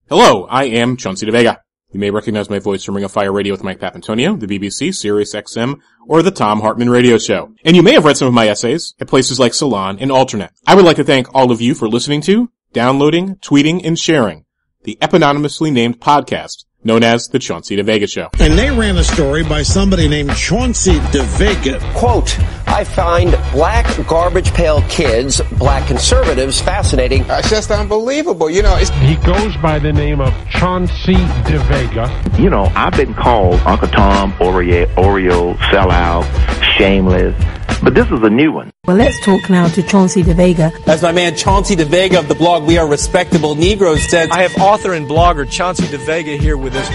Hello, I am Chauncey DeVega. You may recognize my voice from Ring of Fire Radio with Mike Papantonio, the BBC, Sirius XM, or the Tom Hartman Radio Show. And you may have read some of my essays at places like Salon and Alternate. I would like to thank all of you for listening to, downloading, tweeting, and sharing the eponymously named podcast known as The Chauncey DeVega Show. And they ran a story by somebody named Chauncey DeVega. Quote, I find black garbage pail kids, black conservatives, fascinating. It's just unbelievable. You know, he goes by the name of Chauncey DeVega. You know, I've been called Uncle Tom, Oreo, sellout, shameless, but this is a new one. Well, let's talk now to Chauncey DeVega. As my man Chauncey DeVega of the blog We Are Respectable Negroes said, I have author and blogger Chauncey DeVega here with us.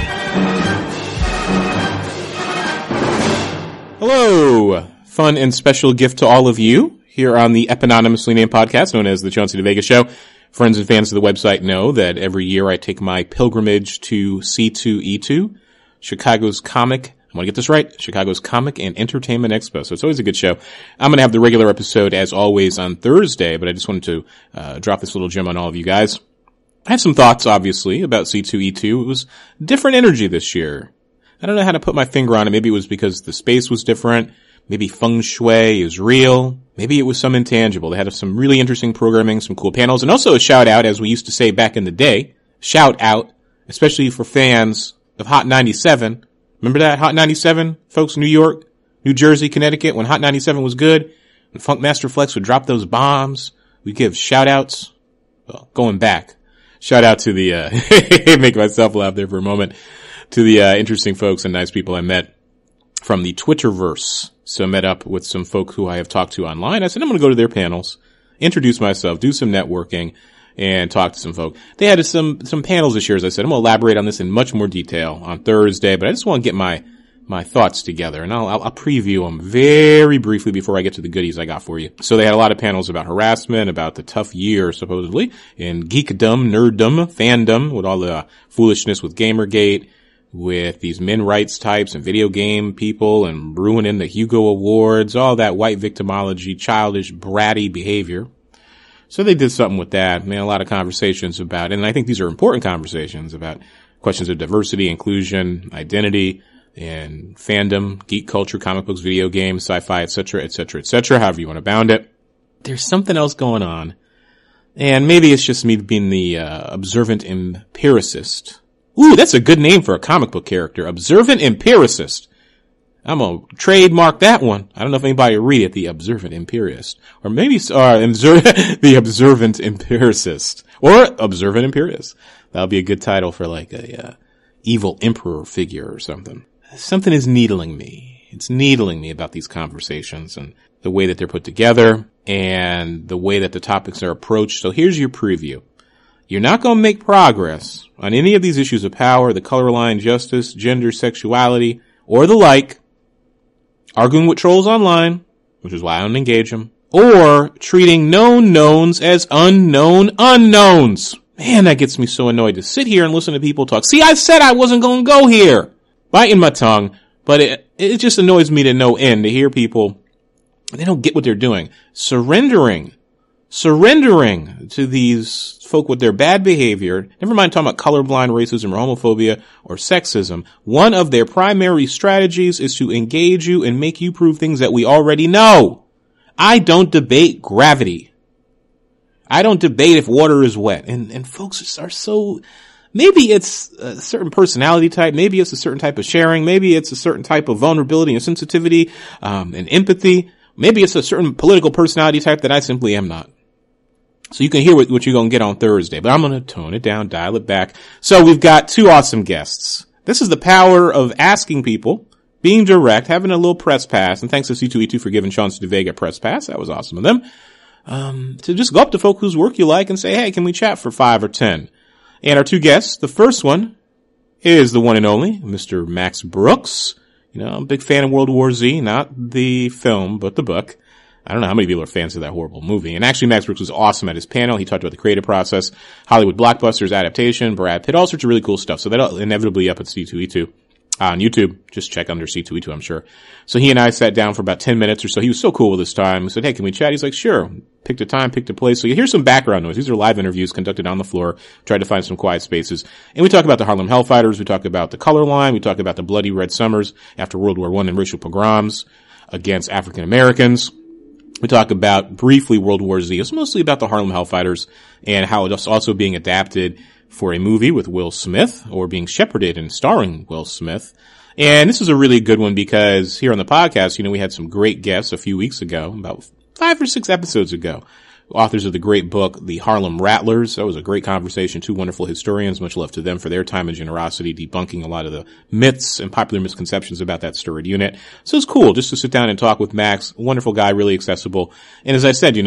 Hello! Fun and special gift to all of you here on the eponymously named podcast known as The Chauncey DeVega Show. Friends and fans of the website know that every year I take my pilgrimage to C2E2, Chicago's Comic and Entertainment Expo. So it's always a good show. I'm going to have the regular episode as always on Thursday, but I just wanted to drop this little gem on all of you guys. I have some thoughts, obviously, about C2E2. It was different energy this year. I don't know how to put my finger on it. Maybe it was because the space was different. Maybe feng shui is real. Maybe it was some intangible. They had some really interesting programming, some cool panels, and also a shout out, as we used to say back in the day. Shout out, especially for fans of Hot 97. Remember that? Hot 97, folks, New York, New Jersey, Connecticut, when Hot 97 was good, when Funkmaster Flex would drop those bombs, we give shout outs. Well, going back. Shout out to the, make myself laugh there for a moment, to the, interesting folks and nice people I met from the Twitterverse. So I met up with some folk who I have talked to online. I said, I'm going to go to their panels, introduce myself, do some networking, and talk to some folk. They had some panels this year, as I said. I'm going to elaborate on this in much more detail on Thursday, but I just want to get my thoughts together, and I'll preview them very briefly before I get to the goodies I got for you. So they had a lot of panels about harassment, about the tough year, supposedly, in geekdom, nerddom, fandom, with all the foolishness with Gamergate, with these men rights types and video game people and ruining the Hugo Awards, all that white victimology, childish, bratty behavior. So they did something with that. Man, a lot of conversations about, and I think these are important conversations about questions of diversity, inclusion, identity, and fandom, geek culture, comic books, video games, sci-fi, etc., however you want to bound it. There's something else going on. And maybe it's just me being the observant empiricist. Ooh, that's a good name for a comic book character. Observant empiricist. I'm gonna trademark that one. I don't know if anybody will read it, the observant empiricist. Or maybe, the observant empiricist. Or observant empiricist. That'll be a good title for like a, evil emperor figure or something. Something is needling me. It's needling me about these conversations and the way that they're put together and the way that the topics are approached. So here's your preview. You're not going to make progress on any of these issues of power, the color line, justice, gender, sexuality, or the like, arguing with trolls online, which is why I don't engage them, or treating known knowns as unknown unknowns. Man, that gets me so annoyed to sit here and listen to people talk. See, I said I wasn't going to go here. Biting my tongue, but it just annoys me to no end to hear people, they don't get what they're doing. Surrendering to these folk with their bad behavior, never mind talking about colorblind racism or homophobia or sexism. One of their primary strategies is to engage you and make you prove things that we already know. I don't debate gravity. I don't debate if water is wet. And folks are so, maybe it's a certain personality type, maybe it's a certain type of sharing, maybe it's a certain type of vulnerability and sensitivity, and empathy. Maybe it's a certain political personality type that I simply am not. So you can hear what you're going to get on Thursday, but I'm going to tone it down, dial it back. So we've got two awesome guests. This is the power of asking people, being direct, having a little press pass, and thanks to C2E2 for giving Chauncey DeVega a press pass. That was awesome of them. To just go up to folk whose work you like and say, hey, can we chat for 5 or 10? And our two guests, the first one is the one and only Mr. Max Brooks. You know, I'm a big fan of World War Z, not the film, but the book. I don't know how many people are fans of that horrible movie. And actually, Max Brooks was awesome at his panel. He talked about the creative process, Hollywood blockbusters, adaptation, Brad Pitt, all sorts of really cool stuff. So that'll inevitably up at C2E2. on YouTube. Just check under C2E2, I'm sure. So he and I sat down for about 10 minutes or so. He was so cool with his time. We said, hey, can we chat? He's like, sure. Picked a time, picked a place. So you hear some background noise. These are live interviews conducted on the floor. Tried to find some quiet spaces. And we talk about the Harlem Hellfighters. We talk about the colorline. We talk about the bloody red summers after World War I and racial pogroms against African Americans. We talk about briefly World War Z. It's mostly about the Harlem Hellfighters and how it's also being adapted for a movie with Will Smith, or being shepherded and starring Will Smith. And this is a really good one because here on the podcast, we had some great guests a few weeks ago, about 5 or 6 episodes ago. Authors of the great book, The Harlem Rattlers. That was a great conversation. 2 wonderful historians. Much love to them for their time and generosity, debunking a lot of the myths and popular misconceptions about that storied unit. So it's cool just to sit down and talk with Max. A wonderful guy, really accessible. And as I said,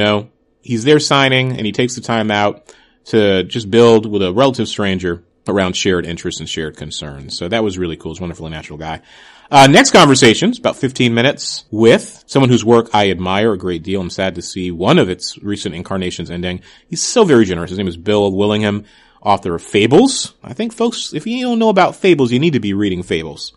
he's there signing and he takes the time out to just build with a relative stranger around shared interests and shared concerns. So that was really cool. He's a wonderful and natural guy. Next conversation is about 15 minutes with someone whose work I admire a great deal. I'm sad to see one of its recent incarnations ending. He's so very generous. His name is Bill Willingham, author of Fables. I think, folks, if you don't know about Fables, you need to be reading Fables.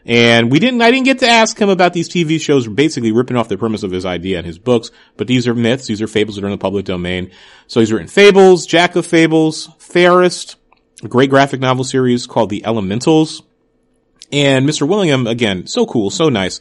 And I didn't get to ask him about these TV shows basically ripping off the premise of his idea in his books, but these are myths, these are fables that are in the public domain. So he's written Fables, Jack of Fables, Fairest, a great graphic novel series called The Elementals. And Mr. Willingham, again, so cool, so nice.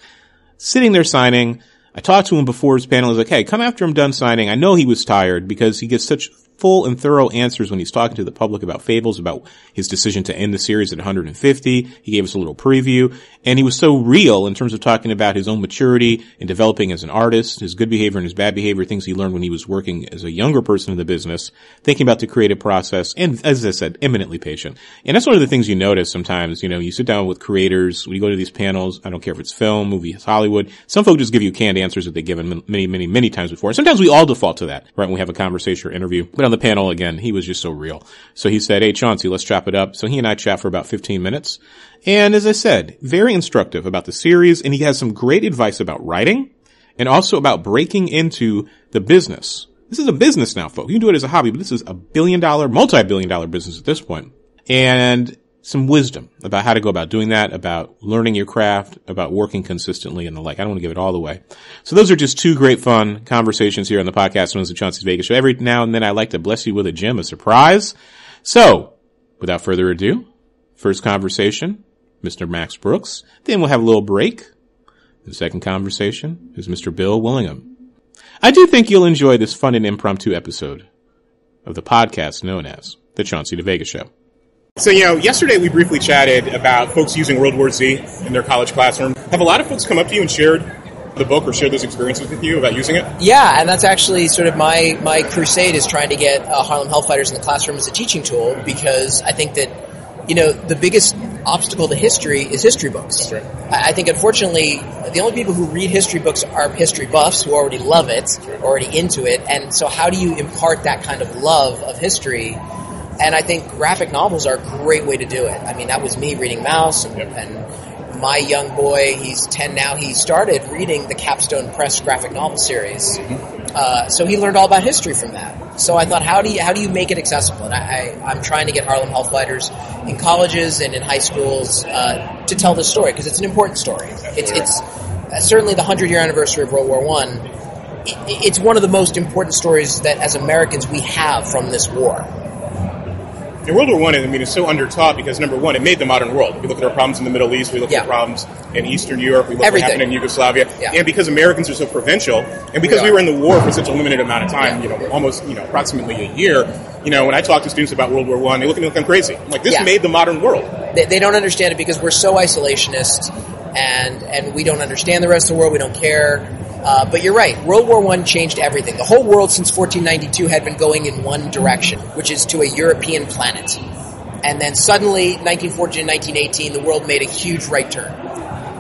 Sitting there signing, I talked to him before his panel. I was like, hey, come after I'm done signing. I know he was tired because he gets such full and thorough answers when he's talking to the public about Fables, about his decision to end the series at 150. He gave us a little preview, and he was so real in terms of talking about his own maturity and developing as an artist, his good behavior and his bad behavior, things he learned when he was working as a younger person in the business, thinking about the creative process, and as I said, eminently patient. And that's one of the things you notice sometimes, you sit down with creators, when you go to these panels, I don't care if it's film, movies, Hollywood, some folks just give you canned answers that they've given many, many, many times before. Sometimes we all default to that, right, when we have a conversation or interview. But on the panel, again, he was just so real. So he said, hey, Chauncey, let's chop it up. So he and I chat for about 15 minutes. And as I said, very instructive about the series. And he has some great advice about writing and also about breaking into the business. This is a business now, folks. You can do it as a hobby, but this is a billion-dollar, multi-billion-dollar business at this point. And some wisdom about how to go about doing that, about learning your craft, about working consistently and the like. I don't want to give it all away. So those are just 2 great fun conversations here on the podcast known as the Chauncey DeVega Show. Every now and then I like to bless you with a gem, a surprise. So, without further ado, first conversation, Mr. Max Brooks. Then we'll have a little break. The second conversation is Mr. Bill Willingham. I do think you'll enjoy this fun and impromptu episode of the podcast known as the Chauncey DeVega Show. So, yesterday we briefly chatted about folks using World War Z in their college classroom. Have a lot of folks come up to you and shared the book or shared those experiences with you about using it? Yeah, and that's actually sort of my crusade is trying to get Harlem Hellfighters in the classroom as a teaching tool, because I think that, the biggest obstacle to history is history books. Right. I think, unfortunately, the only people who read history books are history buffs who already love it, already into it, and so how do you impart that kind of love of history? And I think graphic novels are a great way to do it. I mean, that was me reading Mouse, and my young boy, he's 10 now, he started reading the Capstone Press graphic novel series. So he learned all about history from that. So I thought, how do you make it accessible? And I'm trying to get Harlem Hellfighters in colleges and in high schools to tell this story, because it's an important story. It's certainly the 100-year anniversary of World War I. It's one of the most important stories that, as Americans, we have from this war. And World War I, is so undertaught because, number one, it made the modern world. We look at our problems in the Middle East, we look at our problems in Eastern Europe, we look at what happened in Yugoslavia. Yeah. And because Americans are so provincial, and because we were in the war for such a limited amount of time, almost, approximately a year, when I talk to students about World War I, they look at me like I'm crazy. I'm like, this made the modern world. They don't understand it because we're so isolationist, and we don't understand the rest of the world, we don't care. But you're right, World War I changed everything. The whole world since 1492 had been going in one direction, which is to a European planet. And then suddenly, 1914 and 1918, the world made a huge right turn.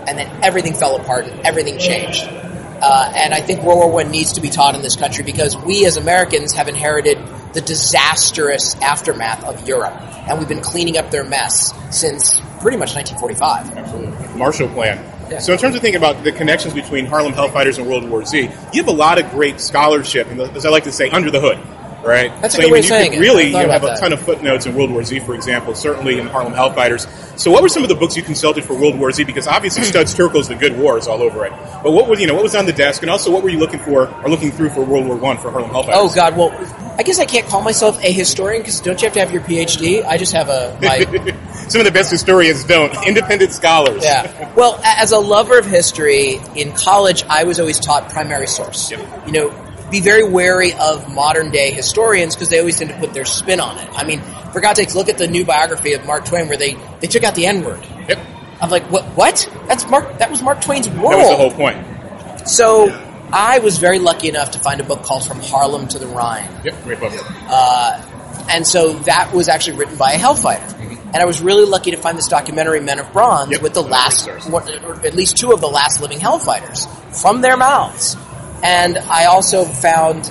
And then everything fell apart and everything changed. And I think World War I needs to be taught in this country because we as Americans have inherited the disastrous aftermath of Europe. And we've been cleaning up their mess since pretty much 1945. Absolutely. Marshall Plan. Yeah. So in terms of thinking about the connections between Harlem Hellfighters and World War Z, you have a lot of great scholarship, and as I like to say, under the hood. right? That's a good way of saying it. Really, you have a ton of footnotes in World War Z, for example, certainly in Harlem Hellfighters. So what were some of the books you consulted for World War Z? Because obviously Studs Terkel's The Good War is all over it. But what was on the desk, and also what were you looking through for World War I for Harlem Hellfighters? Oh, God, well, I guess I can't call myself a historian, because don't you have to have your PhD? I just have Some of the best historians don't. Independent scholars. Yeah. Well, as a lover of history, in college, I was always taught primary source. Yep. Be very wary of modern-day historians because they always tend to put their spin on it. I mean, for God's sakes, look at the new biography of Mark Twain where they took out the N-word. Yep. I'm like, what? That was Mark Twain's world. That was the whole point. So I was very lucky enough to find a book called From Harlem to the Rhine. Yep, great book. And so that was actually written by a Hellfighter. And I was really lucky to find this documentary, Men of Bronze, with the last, or at least two of the last living Hellfighters, from their mouths. And I also found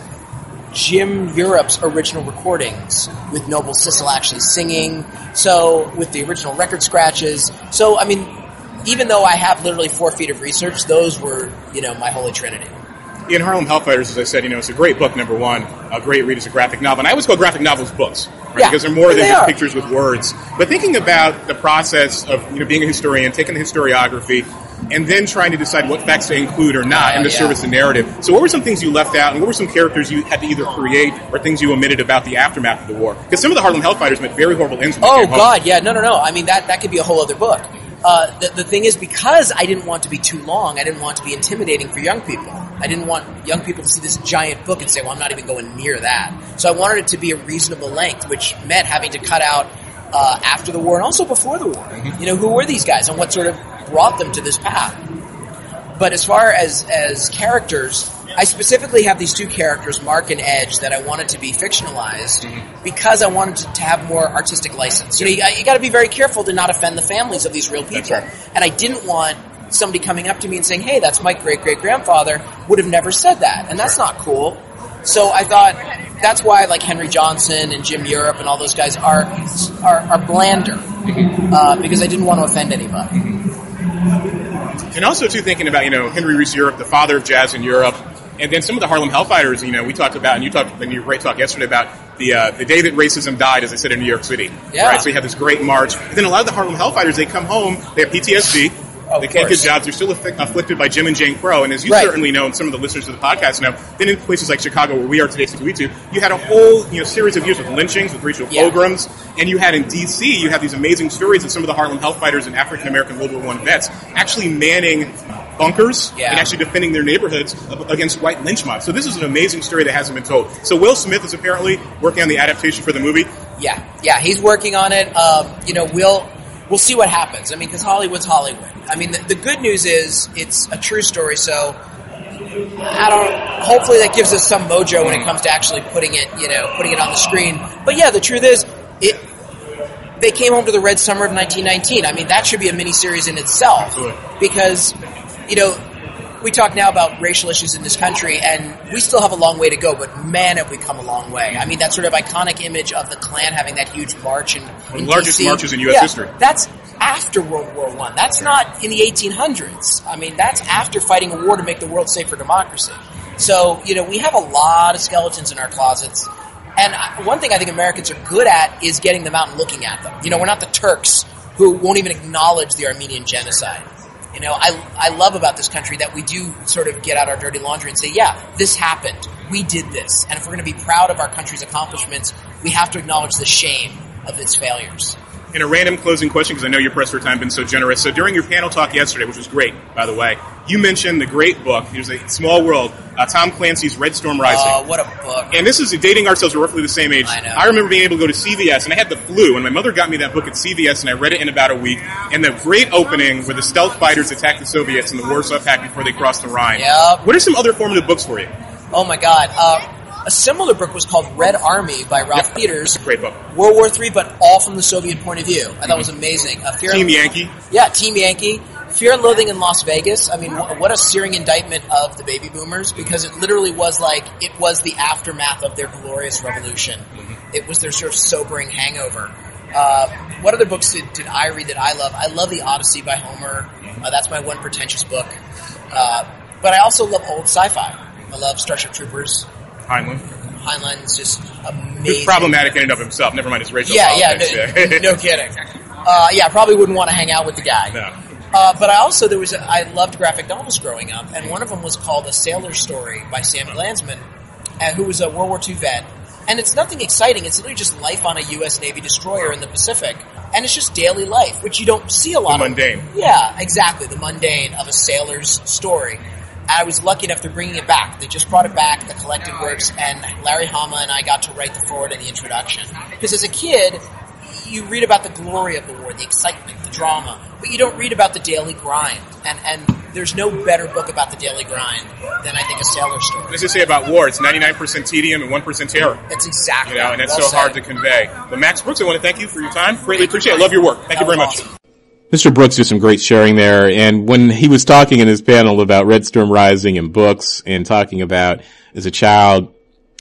Jim Europe's original recordings with Noble Sissel actually singing, so with the original record scratches. So, I mean, even though I have literally 4 feet of research, those were, my holy trinity. In Harlem Hellfighters, as I said, it's a great book, number one, a great read as a graphic novel. And I always call graphic novels books, right? Yeah, because they're more than just pictures with words. But thinking about the process of being a historian, taking the historiography, and then trying to decide what facts to include or not in the service and narrative. So what were some things you left out, and what were some characters you had to either create or things you omitted about the aftermath of the war? Because some of the Harlem Hellfighters met very horrible ends when they came home. God, yeah, no. I mean, that could be a whole other book. The thing is, because I didn't want to be too long, I didn't want to be intimidating for young people. I didn't want young people to see this giant book and say, well, I'm not even going near that. So I wanted it to be a reasonable length, which meant having to cut out after the war and also before the war. Who were these guys and what sort of brought them to this path? But as far as characters, I specifically have these 2 characters, Mark and Edge, that I wanted to be fictionalized because I wanted to have more artistic license. You got to be very careful to not offend the families of these real people. Right. And I didn't want somebody coming up to me and saying, hey, that's my great-great-grandfather, would have never said that. And that's not cool. So I thought that's why like Henry Johnson and Jim Europe and all those guys are blander because I didn't want to offend anybody. And also, too, thinking about, Henry Reese Europe, the father of jazz in Europe, and then some of the Harlem Hellfighters, we talked about, and you talked in your great talk yesterday about the day that racism died, as I said, in New York City. Yeah. Right? So you have this great march. But then a lot of the Harlem Hellfighters, they come home, they have PTSD, they can't get jobs, they're still afflicted by Jim and Jane Crow, and as you certainly know, and some of the listeners of the podcast know, then in places like Chicago, where we are today, C2E2, you had a whole series of years with lynchings, with racial pogroms, and you had in D.C., you have these amazing stories of some of the Harlem Hellfighters and African-American World War I vets actually manning bunkers and actually defending their neighborhoods against white lynch mobs. So this is an amazing story that hasn't been told. So Will Smith is apparently working on the adaptation for the movie. Yeah, he's working on it. We'll see what happens. I mean, because Hollywood's Hollywood. I mean, the good news is it's a true story, so hopefully that gives us some mojo when it comes to actually putting it on the screen. But yeah, the truth is, they came home to the Red Summer of 1919. I mean, that should be a miniseries in itself. Absolutely. Because, we talk now about racial issues in this country, and we still have a long way to go, but man, have we come a long way. I mean, that sort of iconic image of the Klan having that huge march in the largest DC. Marches in U.S. history. That's after World War I. That's not in the 1800s. I mean, that's after fighting a war to make the world safe for democracy. So, we have a lot of skeletons in our closets. And one thing I think Americans are good at is getting them out and looking at them. We're not the Turks who won't even acknowledge the Armenian genocide. I love about this country that we do sort of get out our dirty laundry and say, yeah, this happened. We did this. And if we're going to be proud of our country's accomplishments, we have to acknowledge the shame of its failures. And a random closing question, because I know you're pressed for time, been so generous. So during your panel talk yesterday, which was great, by the way, you mentioned the great book, There's a Small World, Tom Clancy's Red Storm Rising. Oh, what a book. And this is dating ourselves, we're roughly the same age. I know. I remember being able to go to CVS, and I had the flu, and my mother got me that book at CVS, and I read it in about a week. And the great opening where the stealth fighters attacked the Soviets in the Warsaw Pact before they crossed the Rhine. Yep. What are some other formative books for you? Oh, my God. A similar book was called Red Army by Ralph Peters. Great book. World War III, but all from the Soviet point of view. I thought it was amazing. Team Yankee. Yeah, Team Yankee. Fear and Loathing in Las Vegas. I mean, what a searing indictment of the baby boomers, because it literally was it was the aftermath of their glorious revolution. It was their sort of sobering hangover. What other books did I read that I love? I love The Odyssey by Homer. That's my one pretentious book. But I also love old sci-fi. I love Starship Troopers. Heinlein. Heinlein's just amazing. He's problematic in and of himself. Never mind his racial politics. Yeah, no kidding. I probably wouldn't want to hang out with the guy. No. But I loved graphic novels growing up, and one of them was called A Sailor's Story by Sam Glanzman, who was a World War II vet. And it's nothing exciting. It's literally just life on a U.S. Navy destroyer in the Pacific. And it's just daily life, which you don't see a lot of. The mundane. Yeah, exactly. The mundane of a sailor's story. I was lucky enough they're bringing it back. They just brought it back, the collected works, and Larry Hama and I got to write the foreword and the introduction. Because as a kid, you read about the glory of the war, the excitement, the drama, but you don't read about the daily grind. And there's no better book about the daily grind than, I think, A Sailor's Story. What does it say about war? It's 99% tedium and 1% terror. That's exactly and that's well so hard to convey. But Max Brooks, I want to thank you for your time. Greatly appreciate it. Love your work. Thank you very much. Mr. Brooks did some great sharing there, and when he was talking in his panel about Red Storm Rising and books, and talking about, as a child,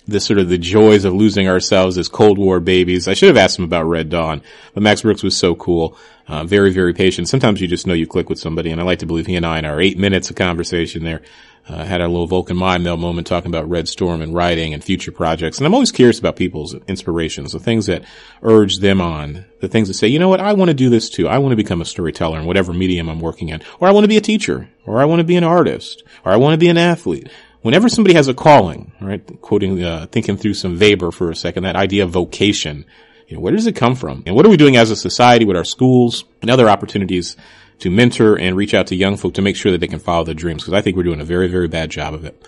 the joys of losing ourselves as Cold War babies, I should have asked him about Red Dawn, but Max Brooks was so cool, very, very patient. Sometimes you just know you click with somebody, and I like to believe he and I, in our 8 minutes of conversation there, had our little Vulcan mind meld moment talking about Red Storm and writing and future projects. And I'm always curious about people's inspirations, the things that urge them on, the things that say, you know what, I want to do this too. I want to become a storyteller in whatever medium I'm working in, or I want to be a teacher, or I want to be an artist, or I want to be an athlete. Whenever somebody has a calling, right, quoting, thinking through some Weber for a second, that idea of vocation, where does it come from? And what are we doing as a society with our schools and other opportunities to mentor and reach out to young folk to make sure that they can follow their dreams? Because I think we're doing a very, very bad job of it.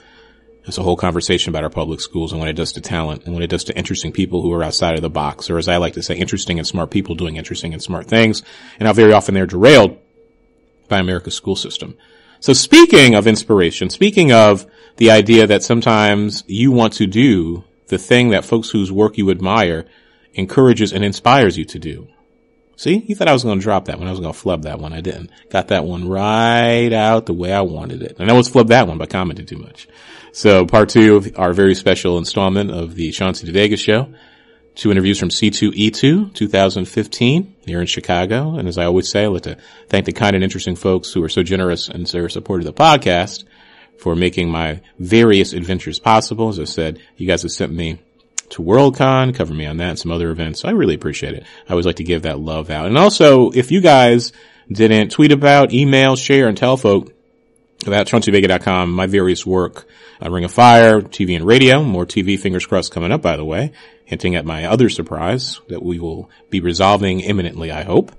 There's a whole conversation about our public schools and what it does to talent and what it does to interesting people who are outside of the box, or as I like to say, interesting and smart people doing interesting and smart things, and how very often they're derailed by America's school system. So speaking of inspiration, speaking of the idea that sometimes you want to do the thing that folks whose work you admire encourages and inspires you to do. See, you thought I was going to drop that one. I was going to flub that one. I didn't. Got that one right out the way I wanted it. And I almost flubbed that one by commenting too much. So part 2 of our very special installment of the Chauncey DeVega Show. 2 interviews from C2E2, 2015, here in Chicago. And as I always say, I'd like to thank the kind and interesting folks who are so generous and so supportive of the podcast for making my various adventures possible. As I said, you guys have sent me to Worldcon, cover me on that and some other events. I really appreciate it. I always like to give that love out. And also, if you guys didn't tweet about, email, share, and tell folk about ChaunceyDeVega.com, my various work on Ring of Fire, TV and radio, more TV, fingers crossed, coming up, by the way, hinting at my other surprise that we will be resolving imminently, I hope.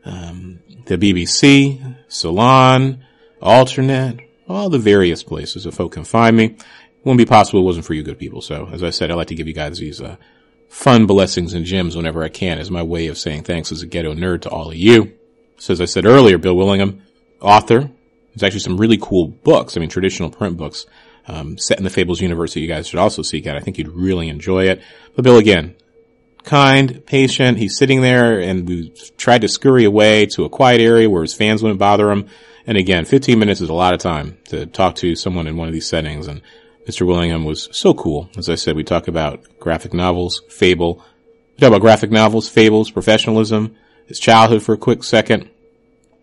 The BBC, Salon, Alternate, all the various places that folk can find me. Wouldn't be possible if it wasn't for you good people. So, as I said, I like to give you guys these fun blessings and gems whenever I can as my way of saying thanks as a ghetto nerd to all of you. So, as I said earlier, Bill Willingham, author. There's actually some really cool books, traditional print books, set in the Fables universe that you guys should also seek out. I think you'd really enjoy it. But Bill, again, kind, patient. He's sitting there, and we tried to scurry away to a quiet area where his fans wouldn't bother him. And again, 15 minutes is a lot of time to talk to someone in one of these settings, and Mr. Willingham was so cool. As I said, we talk about graphic novels, fable. We talk about graphic novels, fables, professionalism, his childhood for a quick second,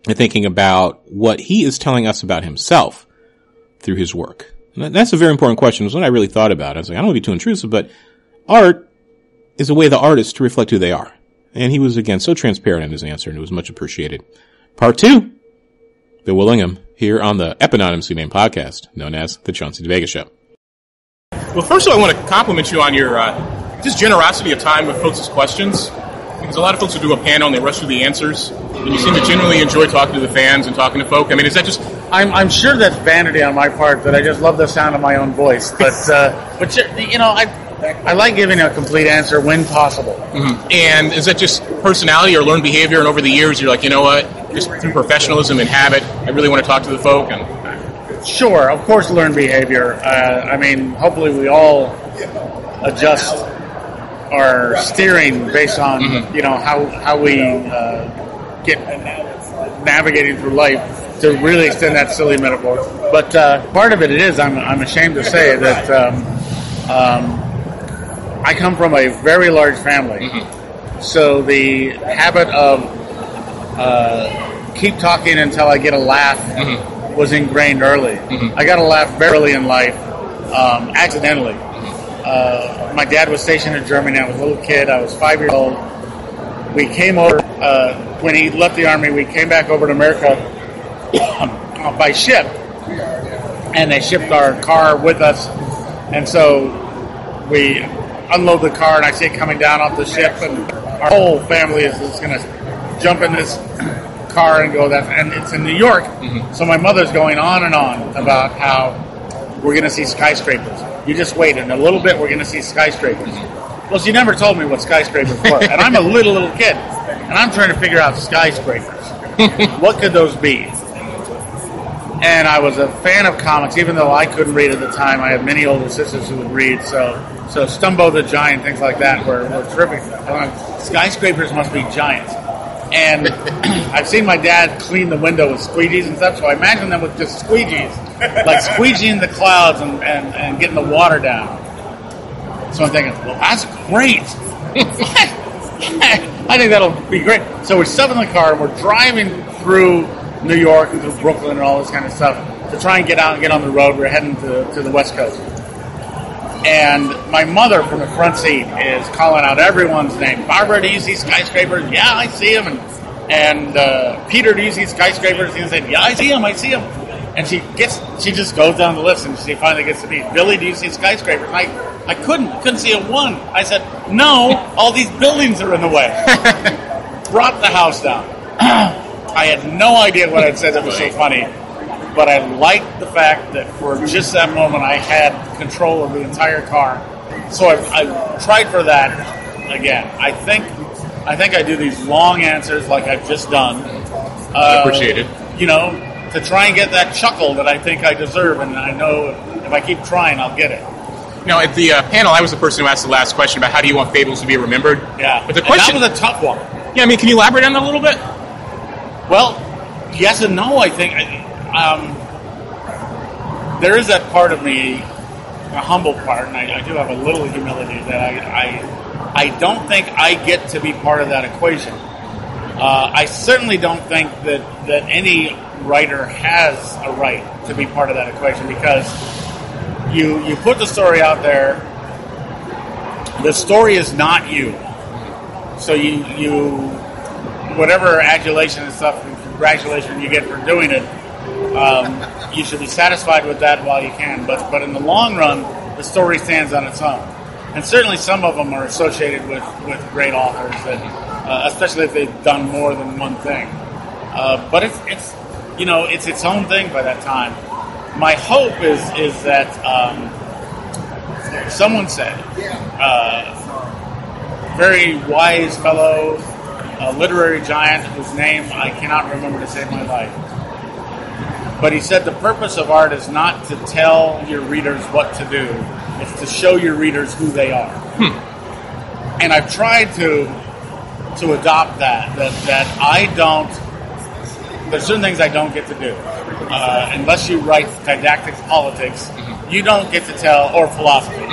and thinking about what he is telling us about himself through his work. And that's a very important question. It was what I really thought about. I was like, I don't want to be too intrusive, but art is a way of the artist to reflect who they are. And he was, again, so transparent in his answer, and it was much appreciated. Part 2, Bill Willingham, here on the eponymous named podcast known as The Chauncey DeVega Show. Well, first of all, I want to compliment you on your just generosity of time with folks' questions. Because a lot of folks who do a panel and they rush through the answers, and you seem to genuinely enjoy talking to the fans and talking to folk. Is that just... I'm sure that's vanity on my part, that I just love the sound of my own voice. But I like giving a complete answer when possible. Mm-hmm. And is that just personality or learned behavior? And over the years, you're like, you know what? Just through professionalism and habit, I really want to talk to the folk. And sure, of course, learned behavior. Hopefully we all adjust our steering based on how we get navigating through life, to really extend that silly metaphor. But part of it is I'm ashamed to say that I come from a very large family, so the habit of keep talking until I get a laugh was ingrained early. I got a laugh very early in life, accidentally. My dad was stationed in Germany. I was a little kid. I was 5 years old. We came over, when he left the Army, we came back over to America by ship. And they shipped our car with us. And so we unload the car, and I see it coming down off the ship, and our whole family is going to jump in this car and go. And it's in New York. Mm-hmm. So my mother's going on and on about how we're going to see skyscrapers. You just wait, in a little bit we're going to see skyscrapers. Well, she never told me what skyscrapers were, and I'm a little kid, and I'm trying to figure out skyscrapers. What could those be? And I was a fan of comics, even though I couldn't read at the time. I had many older sisters who would read, so Stumbo the Giant, things like that were terrific. Skyscrapers must be giants. And I've seen my dad clean the window with squeegees and stuff, so I imagine them with just squeegees, like squeegeeing the clouds and getting the water down. So I'm thinking, well, that's great. I think that'll be great. So we're stuck in the car, and we're driving through New York and through Brooklyn and all this kind of stuff to try and get out and get on the road. We're heading to the West Coast. And my mother from the front seat is calling out everyone's name. Barbara, do you see skyscrapers? Yeah, I see them. And Peter, do you see skyscrapers? And he said, yeah, I see them. And she just goes down the list, and she finally gets to me. Billy, do you see skyscrapers? And I couldn't see a one. I said, no, all these buildings are in the way. Brought the house down. I had no idea what I'd said that was so funny, but I liked the fact that for just that moment I had control of the entire car. So I tried for that again. I think I do these long answers like I've just done. Appreciate it. To try and get that chuckle that I think I deserve, and I know if I keep trying, I'll get it. Now, at the panel, I was the person who asked the last question about how do you want fables to be remembered. Yeah, but the question, and that was a tough one. Yeah, I mean, can you elaborate on that a little bit? Well, yes and no, I think. There is that part of me, a humble part, and I do have a little humility that I don't think I get to be part of that equation. I certainly don't think that any writer has a right to be part of that equation, because you put the story out there. The story is not you. So you whatever adulation and stuff and congratulations you get for doing it, you should be satisfied with that while you can. But in the long run, the story stands on its own. And certainly some of them are associated with great authors, that, especially if they've done more than one thing. But it's its own thing by that time. My hope is that someone said, very wise fellow, a literary giant whose name I cannot remember to save my life. But he said the purpose of art is not to tell your readers what to do. It's to show your readers who they are. And I've tried to adopt that I don't... There's certain things I don't get to do. Unless you write didactic politics, you don't get to tell, or philosophy,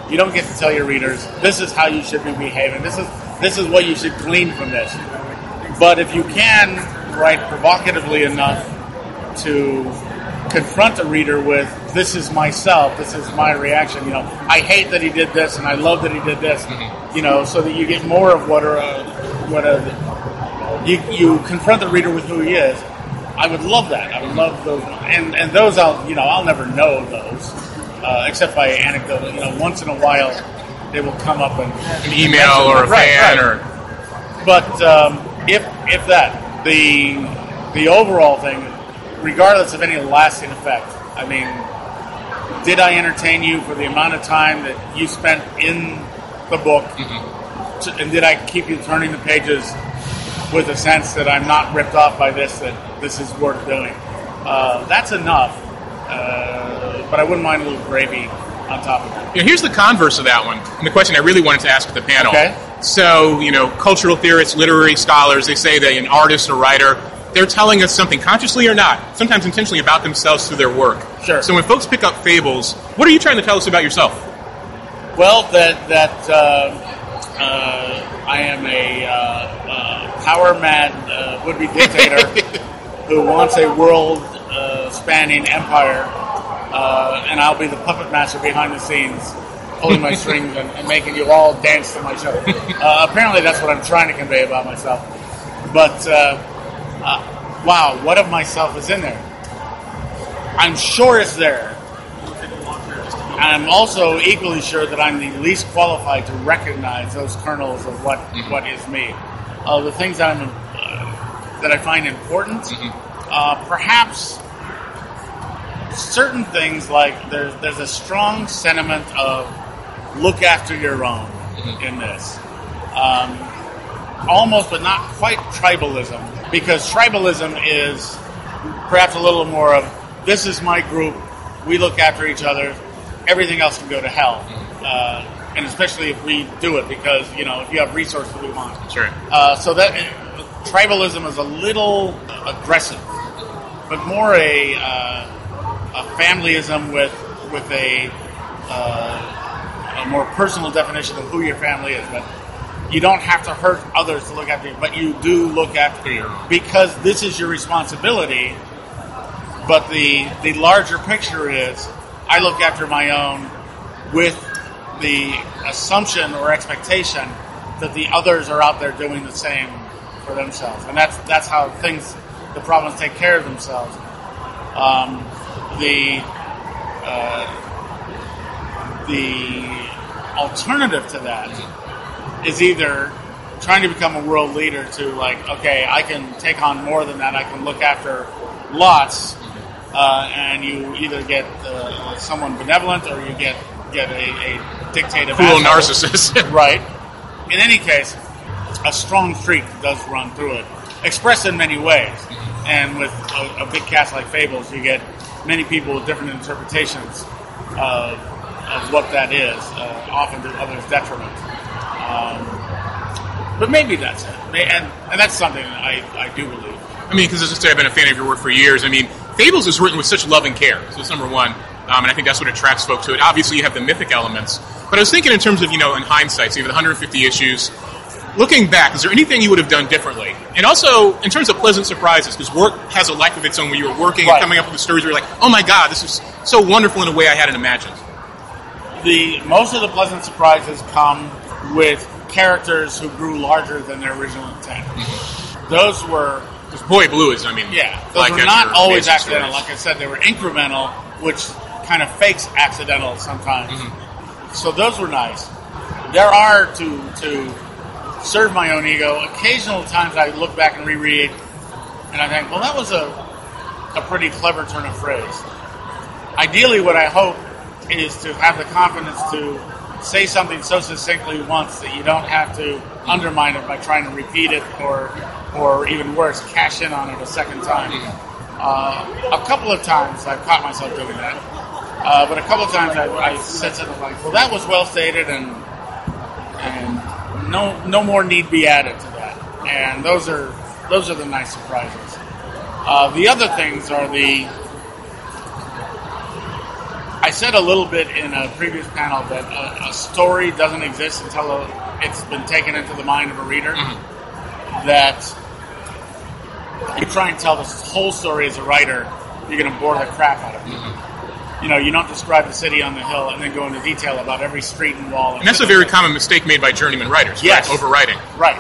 you don't get to tell your readers, this is how you should be behaving. This is what you should glean from this. But if you can write provocatively enough to confront a reader with, this is myself, this is my reaction, I hate that he did this and I love that he did this, so that you get more of you confront the reader with who he is. I would love that. I would love those, and those I'll never know those, except by anecdote. Once in a while they will come up in an email or a fan or. But if that the overall thing, regardless of any lasting effect, I mean, did I entertain you for the amount of time that you spent in the book, and did I keep you turning the pages with a sense that I'm not ripped off by this, that this is worth doing? That's enough. But I wouldn't mind a little gravy on top of that. Here's the converse of that one, and the question I really wanted to ask at the panel. Okay. So, cultural theorists, literary scholars, they say that an artist or writer, they're telling us something, consciously or not, sometimes intentionally, about themselves through their work. Sure. So when folks pick up fables, what are you trying to tell us about yourself? Well, that I am a power-mad would-be dictator who wants a world-spanning empire, and I'll be the puppet master behind the scenes, pulling my strings and making you all dance to my show. Apparently that's what I'm trying to convey about myself. But, wow, what of myself is in there? I'm sure it's there. I'm also equally sure that I'm the least qualified to recognize those kernels of what is me. The things that I find important, perhaps certain things like there's a strong sentiment of look after your own in this. Almost, but not quite tribalism, because tribalism is perhaps a little more of this is my group, we look after each other, everything else can go to hell. And especially if we do it, because, if you have resources we want. Sure. So that tribalism is a little aggressive, but more a familyism with a more personal definition of who your family is. But you don't have to hurt others to look after you, but you do look after you because this is your responsibility. But the larger picture is I look after my own with the assumption or expectation that the others are out there doing the same for themselves, and that's how the problems take care of themselves. The alternative to that is either trying to become a world leader to okay, I can take on more than that. I can look after lots, and you either get someone benevolent or you get a dictative cool narcissist. Right. In any case, a strong streak does run through it, expressed in many ways. And with a big cast like Fables, you get many people with different interpretations of what that is, often to others' detriment. But maybe that's it. And that's something I do believe. I mean, because as I say, I've been a fan of your work for years. I mean, Fables is written with such love and care. So that's number one. And I think that's what attracts folk to it. Obviously, you have the mythic elements. But I was thinking in terms of, in hindsight, so you have 150 issues. Looking back, is there anything you would have done differently? And also, in terms of pleasant surprises, because work has a life of its own where you were working and coming up with the stories where you're like, oh my God, this is so wonderful in a way I hadn't imagined. Most of the pleasant surprises come with characters who grew larger than their original intent. Mm-hmm. Those were... Because Boy Blue is, those were not always accidental. Like I said, they were incremental, which kind of fakes accidental sometimes. Mm-hmm. So those were nice. There are, to serve my own ego, occasional times I look back and reread, and I think, well, that was a pretty clever turn of phrase. Ideally, what I hope is to have the confidence to say something so succinctly once that you don't have to undermine it by trying to repeat it or even worse, cash in on it a second time. A couple of times I've caught myself doing that, but a couple of times I said something like, well, that was well stated, and no more need be added to that. And those are the nice surprises. The other things are I said a little bit in a previous panel that a story doesn't exist until it's been taken into the mind of a reader. Mm-hmm. That you try and tell this whole story as a writer, you're going to bore the crap out of it. Mm-hmm. You don't describe the city on the hill and then go into detail about every street and wall. And that's a very common mistake made by journeyman writers, yes. Right? Overwriting. Right.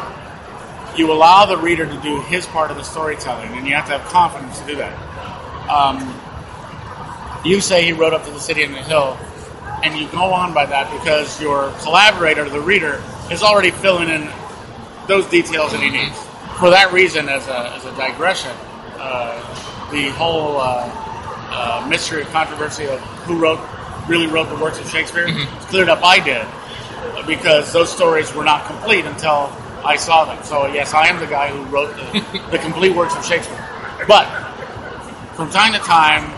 You allow the reader to do his part of the storytelling, and you have to have confidence to do that. You say he rode up to the city on the hill, and you go on by that because your collaborator, the reader, is already filling in those details that he needs. For that reason, as a digression, the whole mystery of controversy of who really wrote the works of Shakespeare, it's cleared up I did, because those stories were not complete until I saw them. So yes, I am the guy who wrote the complete works of Shakespeare. But from time to time,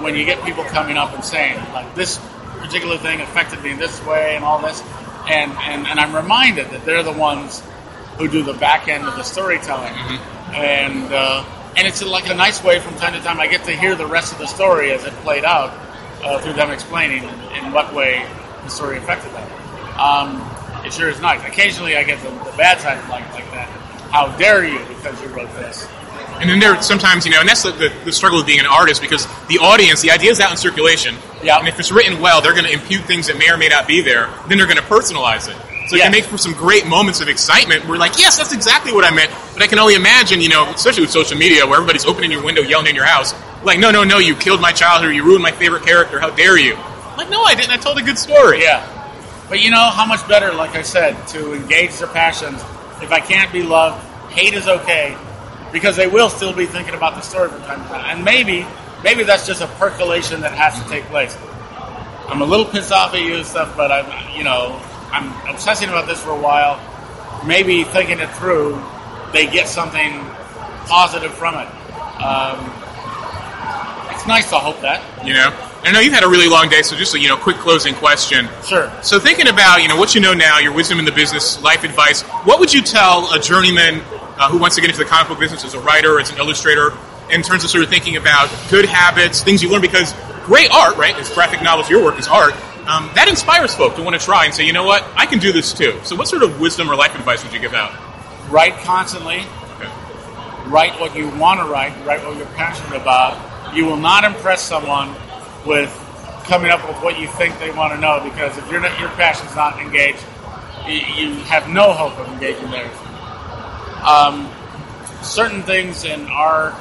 when you get people coming up and saying, like, this particular thing affected me this way and all this, and I'm reminded that they're the ones who do the back end of the storytelling. Mm-hmm. And it's like a nice way from time to time I get to hear the rest of the story as it played out through them explaining in what way the story affected them. It sure is nice. Occasionally I get the bad side of like that. How dare you, because you wrote this. And then there sometimes, and that's the struggle of being an artist, because the audience, the idea is out in circulation. Yeah. And if it's written well, they're going to impute things that may or may not be there. Then they're going to personalize it. So it can make for some great moments of excitement. We're like, yes, that's exactly what I meant. But I can only imagine, especially with social media, where everybody's opening your window, yelling in your house, like, no, you killed my childhood, or you ruined my favorite character, how dare you? I'm like, no, I didn't. I told a good story. Yeah. But how much better, like I said, to engage their passions. If I can't be loved, hate is okay, because they will still be thinking about the story from time to time. And maybe that's just a percolation that has to take place. I'm a little pissed off at you and stuff, but I'm obsessing about this for a while. Maybe thinking it through, they get something positive from it. It's nice to hope that. I know you've had a really long day, so just a quick closing question. Sure. So thinking about what you know now, your wisdom in the business, life advice, what would you tell a journeyman who wants to get into the comic book business as a writer, as an illustrator, in terms of sort of thinking about good habits, things you learn? Because great art, right, as graphic novels, your work is art, that inspires folk to want to try and say, you know what, I can do this too. So what sort of wisdom or life advice would you give out? Write constantly. Okay. Write what you want to write what you're passionate about. You will not impress someone with coming up with what you think they want to know, because if your passion's not engaged, you have no hope of engaging theirs. Certain things in our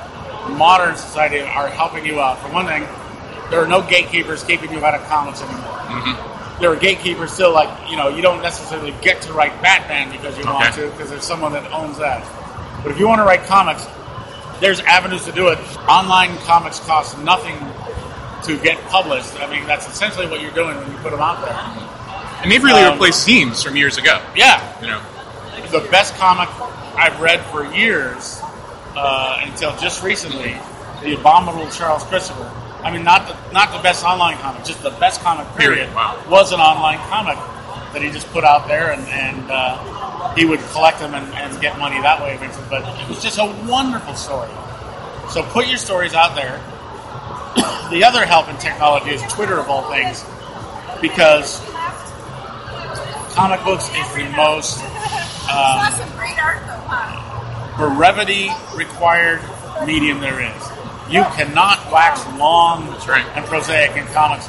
modern society are helping you out. For one thing, there are no gatekeepers keeping you out of comics anymore. Mm-hmm. There are gatekeepers still, like, you don't necessarily get to write Batman because you want to, because there's someone that owns that. But if you want to write comics, there's avenues to do it. Online comics cost nothing to get published. I mean, that's essentially what you're doing when you put them out there. And they've really replaced zines from years ago. Yeah. The best comic I've read for years, until just recently, The Abominable Charles Christopher. I mean, not the best online comic, just the best comic period. Wow. Was an online comic that he just put out there, and he would collect them and get money that way eventually. But it was just a wonderful story. So put your stories out there. The other help in technology is Twitter, of all things, because comic books is the most brevity required medium there is. You cannot wax long and prosaic in comics.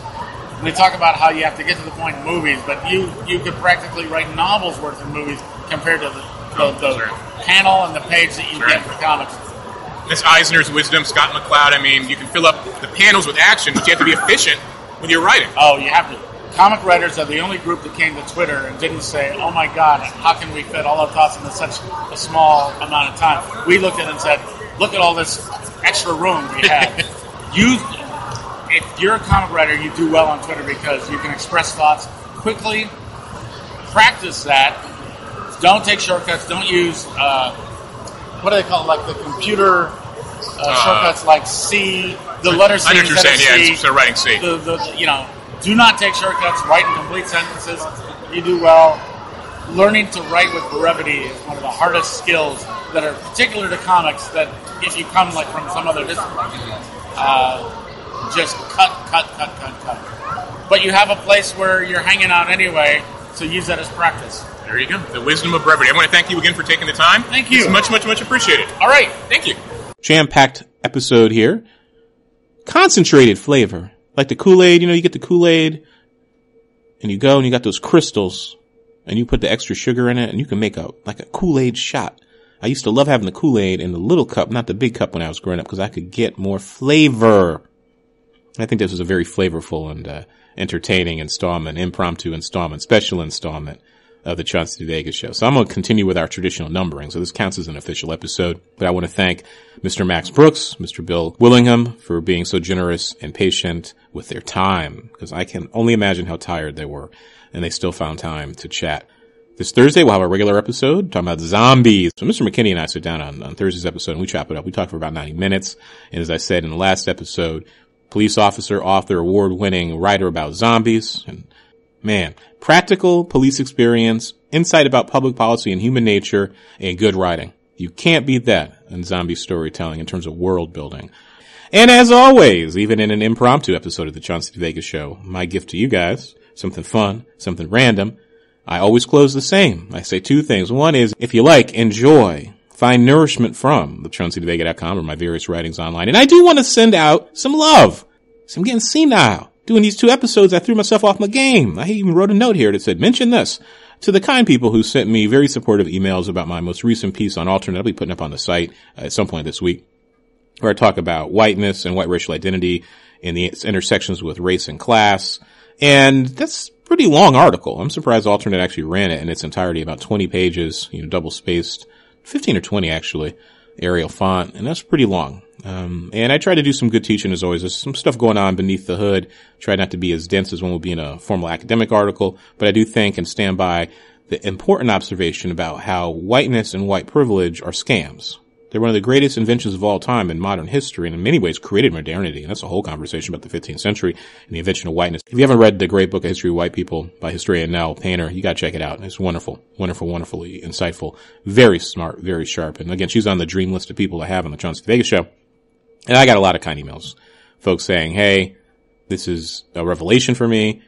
We talk about how you have to get to the point in movies, but you could practically write novels worth in movies compared to the panel and the page that you get for comics. Miss Eisner's wisdom, Scott McCloud, I mean, you can fill up the panels with action, but you have to be efficient when you're writing. Oh, you have to. Comic writers are the only group that came to Twitter and didn't say, oh my God, how can we fit all our thoughts into such a small amount of time? We looked at it and said, look at all this extra room we have. If you're a comic writer, you do well on Twitter because you can express thoughts quickly. Practice that. Don't take shortcuts. Don't use, what do they call it, like the computer shortcuts like C, the letter C. I know what you're saying, C, instead of writing C. Do not take shortcuts. Write in complete sentences. You do well. Learning to write with brevity is one of the hardest skills that are particular to comics, that if you come like from some other discipline, just cut. But you have a place where you're hanging out anyway, so use that as practice. There you go. The wisdom of brevity. I want to thank you again for taking the time. Thank you. It's much, much, much appreciated. All right. Thank you. Jam-packed episode here. Concentrated flavor. Like the Kool-Aid, you get the Kool-Aid, and you go and you got those crystals, and you put the extra sugar in it, and you can make a Kool-Aid shot. I used to love having the Kool-Aid in the little cup, not the big cup when I was growing up, because I could get more flavor. I think this was a very flavorful and entertaining installment, impromptu installment, special installment of the Chauncey DeVega Show. So I'm going to continue with our traditional numbering. So this counts as an official episode. But I want to thank Mr. Max Brooks, Mr. Bill Willingham for being so generous and patient with their time, because I can only imagine how tired they were, and they still found time to chat. This Thursday, we'll have a regular episode talking about zombies. So Mr. McKinney and I sit down on Thursday's episode, and we chop it up. We talk for about 90 minutes. And as I said in the last episode, police officer, author, award-winning writer about zombies, and man, practical police experience, insight about public policy and human nature, and good writing. You can't beat that in zombie storytelling in terms of world building. And as always, even in an impromptu episode of the Chauncey DeVega Show, my gift to you guys, something fun, something random, I always close the same. I say two things. One is, if you like, enjoy. find nourishment from the ChaunceyDeVega.com or my various writings online. And I do want to send out some love. So I'm getting senile. Doing these 2 episodes, I threw myself off my game. I even wrote a note here that said, mention this to the kind people who sent me very supportive emails about my most recent piece on alternate. I'll be putting up on the site at some point this week, where I talk about whiteness and white racial identity and the intersections with race and class. And that's a pretty long article. I'm surprised alternate actually ran it in its entirety, about 20 pages, double spaced, 15 or 20 actually, Arial font, and that's pretty long. And I try to do some good teaching as always. There's some stuff going on beneath the hood. Try not to be as dense as one would be in a formal academic article, but I do think and stand by the important observation about how whiteness and white privilege are scams. They're one of the greatest inventions of all time in modern history, and in many ways created modernity. And that's a whole conversation about the 15th century and the invention of whiteness. If you haven't read the great book, A History of White People by historian Nell Painter, you gotta check it out. It's wonderful, wonderfully insightful, very smart, very sharp. And again, she's on the dream list of people I have on the Chauncey DeVega Show. And I got a lot of kind emails. Folks saying, hey, this is a revelation for me.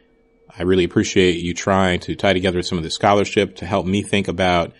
I really appreciate you trying to tie together some of the scholarship to help me think about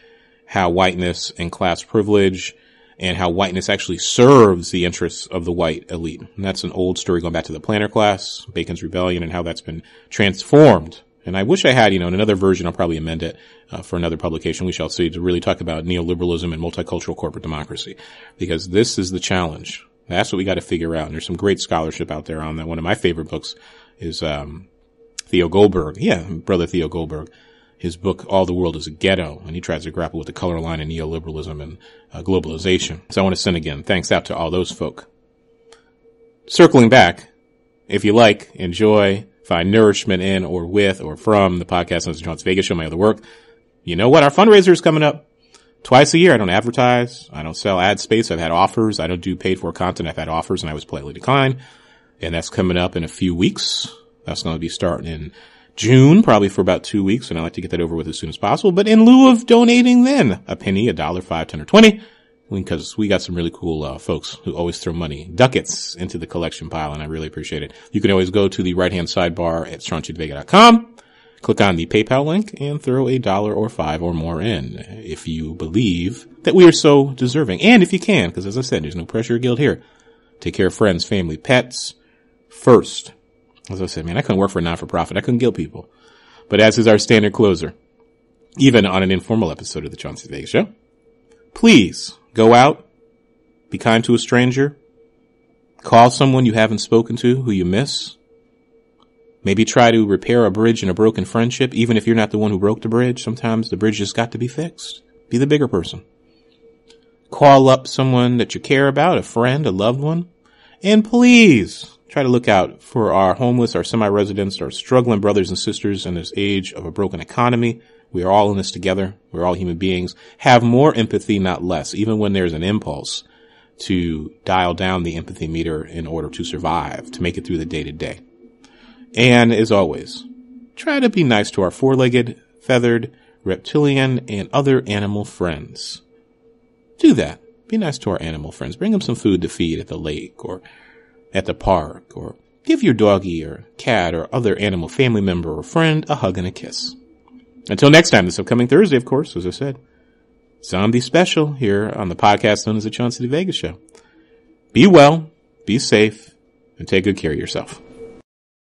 how whiteness and class privilege and how whiteness actually serves the interests of the white elite. And that's an old story going back to the planter class, Bacon's Rebellion, and how that's been transformed. And I wish I had, in another version, I'll probably amend it for another publication, we shall see, to really talk about neoliberalism and multicultural corporate democracy. Because this is the challenge. That's what we got to figure out. And there's some great scholarship out there on that. One of my favorite books is Theo Goldberg. Yeah, brother Theo Goldberg. His book, All the World is a Ghetto, and he tries to grapple with the color line of neoliberalism and globalization. So I want to send again thanks out to all those folk. Circling back, if you like, enjoy, find nourishment in or with or from the podcast on the Chauncey DeVega Show, my other work, you know what? Our fundraiser is coming up. Twice a year. I don't advertise. I don't sell ad space. I've had offers. I don't do paid for content. I've had offers and I was politely declined. And that's coming up in a few weeks. That's going to be starting in June, probably for about 2 weeks. And I like to get that over with as soon as possible. But in lieu of donating then a penny, $1, $5, 10, or 20, because we got some really cool, folks who always throw money, ducats into the collection pile. And I really appreciate it. You can always go to the right hand sidebar at ChaunceyDeVega.com. Click on the PayPal link and throw $1 or $5 or more in if you believe that we are so deserving. And if you can, because as I said, there's no pressure or guilt here. Take care of friends, family, pets first. As I said, man, I couldn't work for a not-for-profit. I couldn't guilt people. But as is our standard closer, even on an informal episode of the Chauncey DeVega Show, please go out, be kind to a stranger, call someone you haven't spoken to who you miss. Maybe try to repair a bridge in a broken friendship, even if you're not the one who broke the bridge. Sometimes the bridge just got to be fixed. Be the bigger person. Call up someone that you care about, a friend, a loved one. And please try to look out for our homeless, our semi-residents, our struggling brothers and sisters in this age of a broken economy. We are all in this together. We're all human beings. Have more empathy, not less, even when there's an impulse to dial down the empathy meter in order to survive, to make it through the day-to-day. And as always, try to be nice to our four-legged, feathered, reptilian, and other animal friends. Do that. Be nice to our animal friends. Bring them some food to feed at the lake or at the park, or give your doggy or cat or other animal family member or friend a hug and a kiss. Until next time, this upcoming Thursday, of course, as I said, Zombie Special here on the podcast known as the Chauncey DeVega Show. Be well, be safe, and take good care of yourself.